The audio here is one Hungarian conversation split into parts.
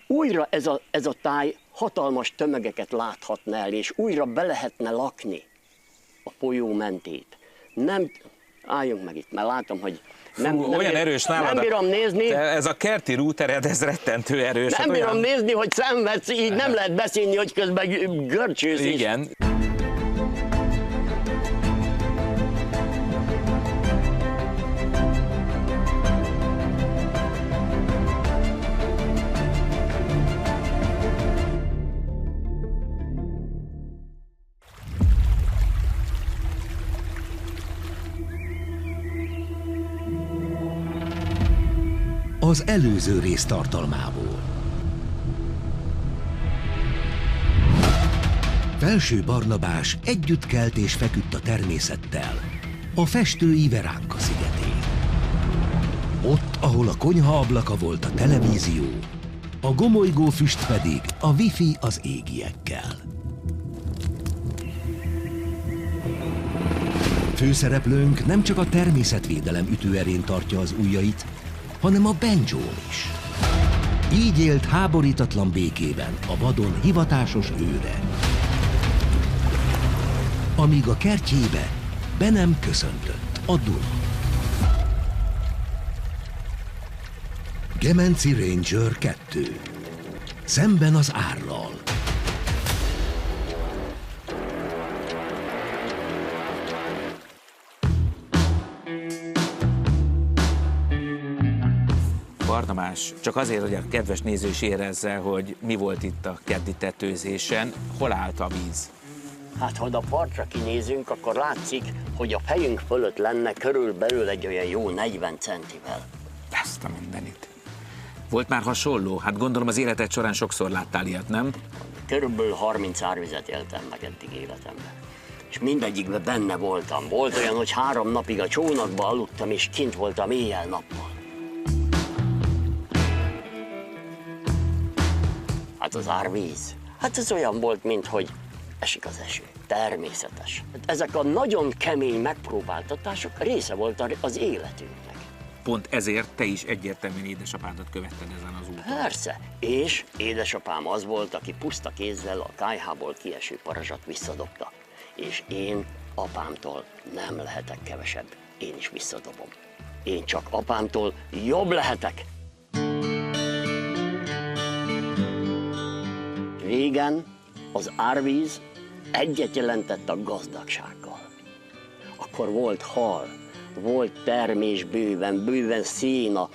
újra ez a táj hatalmas tömegeket láthatna el, és újra be lehetne lakni a folyó mentét. Nem, álljunk meg itt, mert látom, hogy nem olyan erős nálad. Nem bírom nézni. Ez a kerti rútered, ez rettentő erős. Nem bírom nézni, hogy szenvedsz, így nem lehet beszélni, hogy közben görcsősz is. Igen. Az előző rész tartalmából. Felső Barnabás együtt kelt és feküdt a természettel, a festői Veránka szigetén. Ott, ahol a konyha ablaka volt a televízió, a gomolygó füst pedig a wifi az égiekkel. Főszereplőnk nem csak a természetvédelem ütőerén tartja az ujjait, hanem a banjón is. Így élt háborítatlan békében a vadon hivatásos őre. Amíg a kertjébe be nem köszöntött a Duna. Gemenci Ranger 2. Szemben az árral. Barnabás, csak azért, hogy a kedves néző is érezze, hogy mi volt itt a keddi tetőzésen, hol állt a víz? Hát, ha a partra kinézünk, akkor látszik, hogy a fejünk fölött lenne körülbelül egy olyan jó 40 centivel. Ezt a mindenit. Volt már hasonló? Hát gondolom az életed során sokszor láttál ilyet, nem? Körülbelül 30 árvizet éltem meg eddig életemben. És mindegyikben benne voltam. Volt olyan, hogy 3 napig a csónakban aludtam, és kint voltam éjjel-nappal. Hát az árvíz, hát ez olyan volt, mint hogy esik az eső. Természetes. Ezek a nagyon kemény megpróbáltatások része volt az életünknek. Pont ezért te is egyértelműen édesapádat követted ezen az úton. Persze, és édesapám az volt, aki puszta kézzel a kályhából kieső parazsat visszadobta. És én apámtól nem lehetek kevesebb, én is visszadobom. Én csak apámtól jobb lehetek. Régen az árvíz egyet jelentett a gazdagsággal. Akkor volt hal, volt termés bőven széna,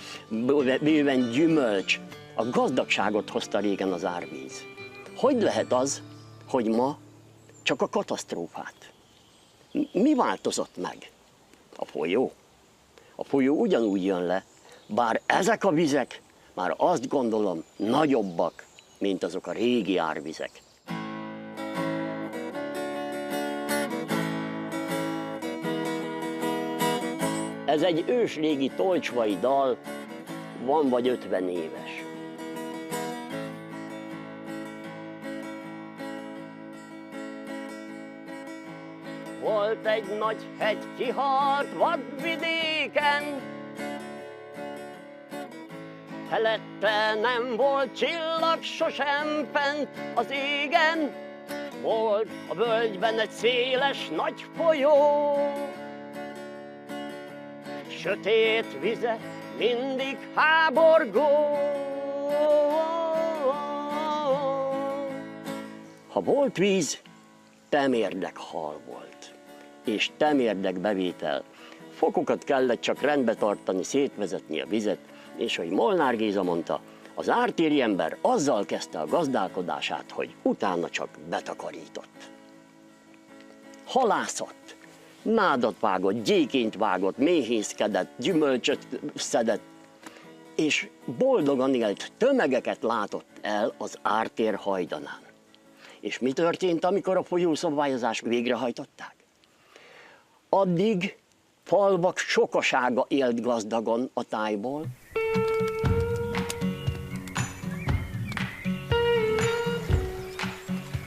bőven gyümölcs. A gazdagságot hozta régen az árvíz. Hogy lehet az, hogy ma csak a katasztrófát? Mi változott meg? A folyó. A folyó ugyanúgy jön le, bár ezek a vizek már azt gondolom nagyobbak, mint azok a régi árvizek. Ez egy ősrégi tolcsvai dal, van vagy 50 éves. Volt egy nagy hegy, kihalt vadvidéken, felette nem volt csillag sosem fent az égen. Volt a völgyben egy széles nagy folyó, sötét vize mindig háborgó. Ha volt víz, temérdek hal volt, és temérdek bevétel. Fokokat kellett csak rendbe tartani, szétvezetni a vizet, és ahogy Molnár Géza mondta, az ártéri ember azzal kezdte a gazdálkodását, hogy utána csak betakarított. Halászott, nádat vágott, gyékényt vágott, méhészkedett, gyümölcsöt szedett, és boldogan élt, tömegeket látott el az ártér hajdanán. És mi történt, amikor a folyószabályozást végrehajtották? Addig falvak sokasága élt gazdagon a tájból.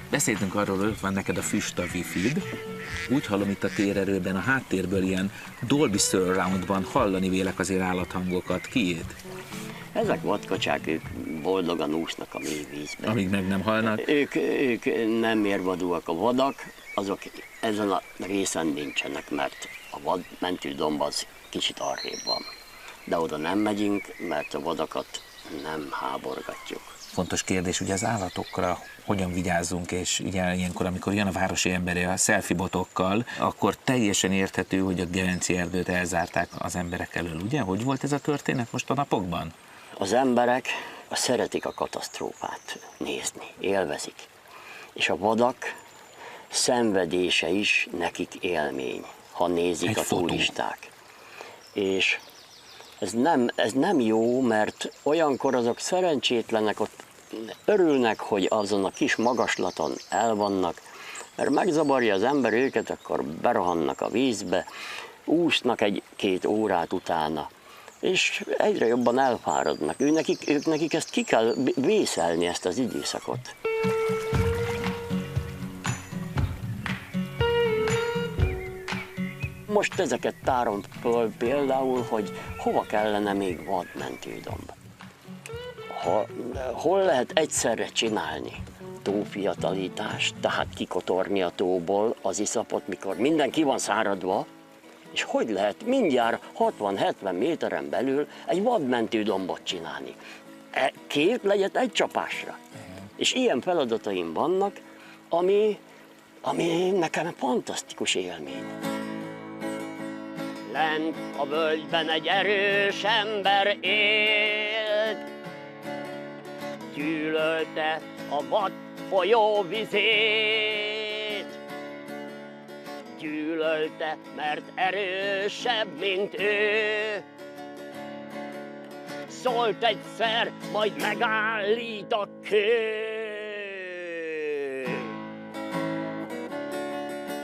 Beszéltünk arról, hogy ott van neked a füst, a wifi-d. Úgy hallom itt a térerőben, a háttérből ilyen Dolby Surroundban hallani vélek azért állathangokat. Kiét? Ezek vadkacsák, ők boldogan úsznak a mély vízben. Amíg meg nem halnak. Ők nem mérvadóak, a vadak, azok ezen a részen nincsenek, mert a vadmentődomb az kicsit arrébb van. De oda nem megyünk, mert a vadakat nem háborgatjuk. Fontos kérdés, ugye az állatokra hogyan vigyázzunk, és ugye ilyenkor, amikor jön a városi emberi a selfie-botokkal, akkor teljesen érthető, hogy a Gemenci erdőt elzárták az emberek elől, ugye? Hogy volt ez a történet most a napokban? Az emberek szeretik a katasztrófát nézni, élvezik. És a vadak szenvedése is nekik élmény, ha nézik a turisták. És ez nem jó, mert olyankor azok szerencsétlenek ott örülnek, hogy azon a kis magaslaton el vannak, mert megzavarja az ember őket, akkor berohannak a vízbe, úsznak egy-két órát utána, és egyre jobban elfáradnak. Nekik ezt ki kell vészelni, ezt az időszakot. Most ezeket tárom föl például, hogy hova kellene még vadmentődomb. Hol lehet egyszerre csinálni tófiatalítást, tehát kikotorni a tóból az iszapot, mikor mindenki van száradva, és hogy lehet mindjárt 60-70 méteren belül egy vadmentődombot csinálni. Két legyet egy csapásra. És ilyen feladataim vannak, ami nekem fantasztikus élmény. Lent a völgyben egy erős ember élt, gyűlölte a vad folyó vizét. Gyűlölte, mert erősebb, mint ő. Szólt egyszer, majd megállít a kő.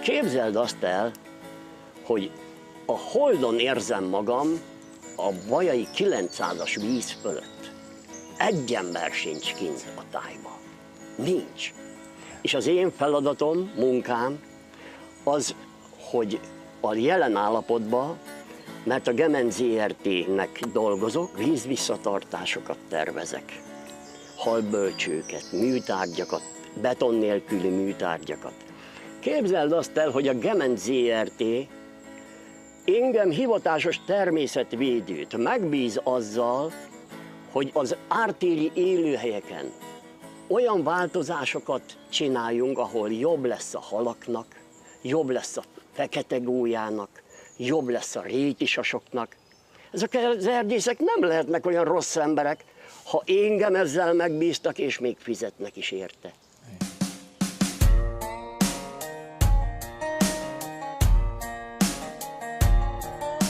Képzeld azt el, hogy a Holdon érzem magam a Bajai 900-as víz fölött. Egy ember sincs kint a tájban. Nincs. És az én feladatom, munkám az, hogy a jelen állapotban, mert a Gemenc Zrt.-nek dolgozok, vízvisszatartásokat tervezek. Halbölcsőket, műtárgyakat, beton nélküli műtárgyakat. Képzeld azt el, hogy a Gemenc Zrt. Engem hivatásos természetvédőt megbíz azzal, hogy az ártéri élőhelyeken olyan változásokat csináljunk, ahol jobb lesz a halaknak, jobb lesz a fekete gólyának, jobb lesz a rétisasoknak. Ezek az erdészek nem lehetnek olyan rossz emberek, ha engem ezzel megbíztak, és még fizetnek is érte.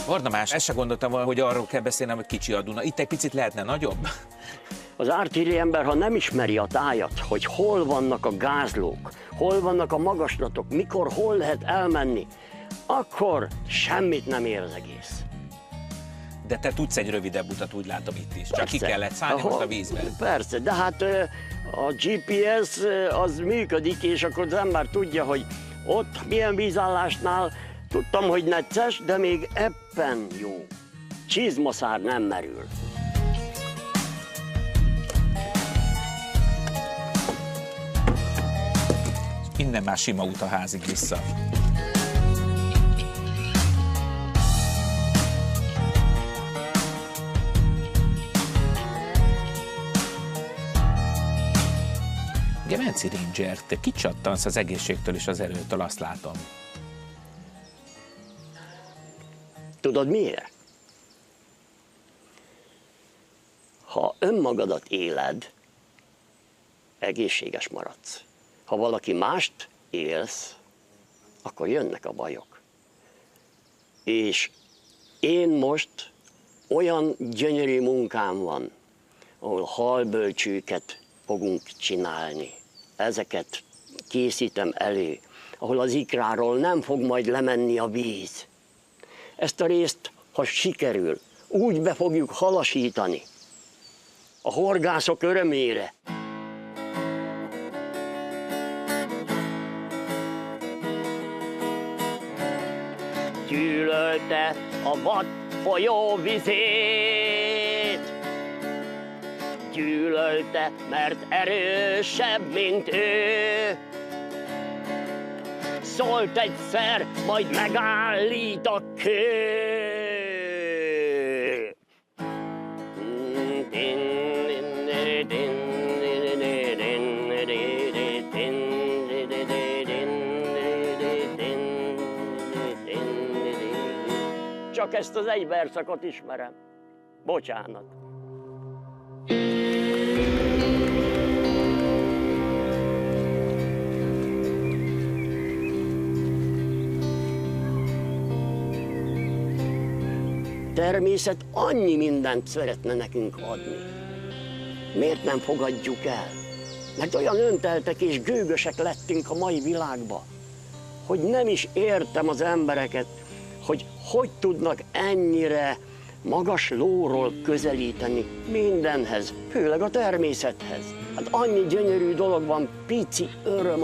Varnamás, ezt se gondoltam volna, hogy arról kell beszélnem, hogy kicsi a Duna. Itt egy picit lehetne nagyobb? Az ártéri ember, ha nem ismeri a tájat, hogy hol vannak a gázlók, hol vannak a magaslatok, mikor, hol lehet elmenni, akkor semmit nem ér az egész. De te tudsz egy rövidebb utat, úgy látom itt is. Csak ki kellett szállni most a vízben. Persze, de hát a GPS az működik, és akkor az ember tudja, hogy ott milyen vízállásnál tudtam, hogy necces, de még ebben jó. Csizmaszár nem merül. Innen már sima út a házig vissza. Gemenci Ranger, te kicsattansz az egészségtől és az erőtől, azt látom. Tudod miért? Ha önmagadat éled, egészséges maradsz. Ha valaki mást élsz, akkor jönnek a bajok. És én most olyan gyönyörű munkám van, ahol halbölcsőket fogunk csinálni. Ezeket készítem elő, ahol az ikráról nem fog majd lemenni a víz. Ezt a részt, ha sikerül, úgy be fogjuk halasítani, a horgászok örömére. Gyűlölte a vad folyó vizét. gyűlölte, mert erősebb, mint ő. Szólt egyszer, majd megállít a kő. Csak ezt az egy verszakot ismerem. Bocsánat. Természet annyi mindent szeretne nekünk adni. Miért nem fogadjuk el? Mert olyan önteltek és gőgösek lettünk a mai világba, hogy nem is értem az embereket, hogy tudnak ennyire magas lóról közelíteni mindenhez, főleg a természethez. Hát annyi gyönyörű dolog van, pici öröm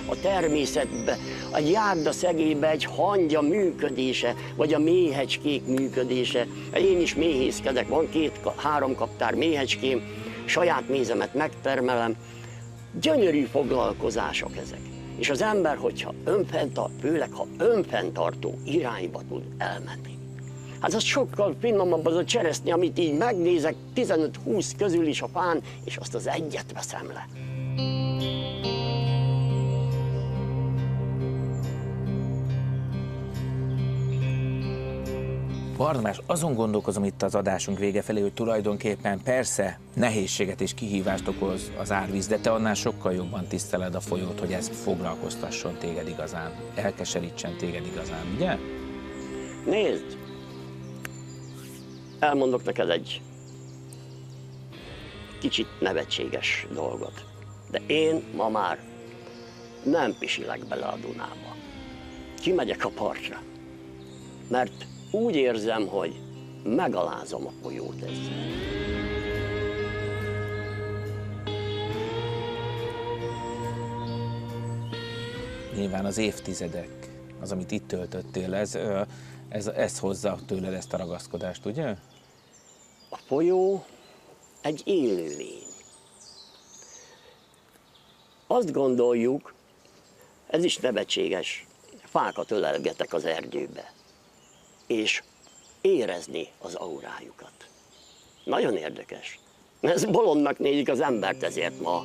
a természetbe, a járda szegélybe egy hangya működése, vagy a méhecskék működése. Én is méhészkedek, van 2-3 kaptár méhecském, saját mézemet megtermelem. Gyönyörű foglalkozások ezek. És az ember, hogyha főleg ha önfenntartó irányba tud elmenni. Hát az sokkal finomabb az a cseresznye, amit így megnézek 15-20 közül is a fán, és azt az egyet veszem le. Barnabás, azon gondolkozom itt az adásunk vége felé, hogy tulajdonképpen persze nehézséget és kihívást okoz az árvíz, de te annál sokkal jobban tiszteled a folyót, hogy ez foglalkoztasson téged igazán, elkeserítsen téged igazán, ugye? Nézd! Elmondok neked egy kicsit nevetséges dolgot, de én ma már nem pisilek bele a Dunába. Kimegyek a partra, mert úgy érzem, hogy megalázom a folyót ezzel. Nyilván az évtizedek, az, amit itt töltöttél, ez hozza tőled ezt a ragaszkodást, ugye? A folyó egy élőlény. Azt gondoljuk, ez is nevetséges, fákat ölelgetek az erdőbe, és érezni az aurájukat. Nagyon érdekes. Ez bolondnak nézik az embert ezért ma.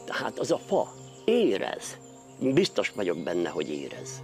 Tehát az a fa érez. Biztos vagyok benne, hogy érez.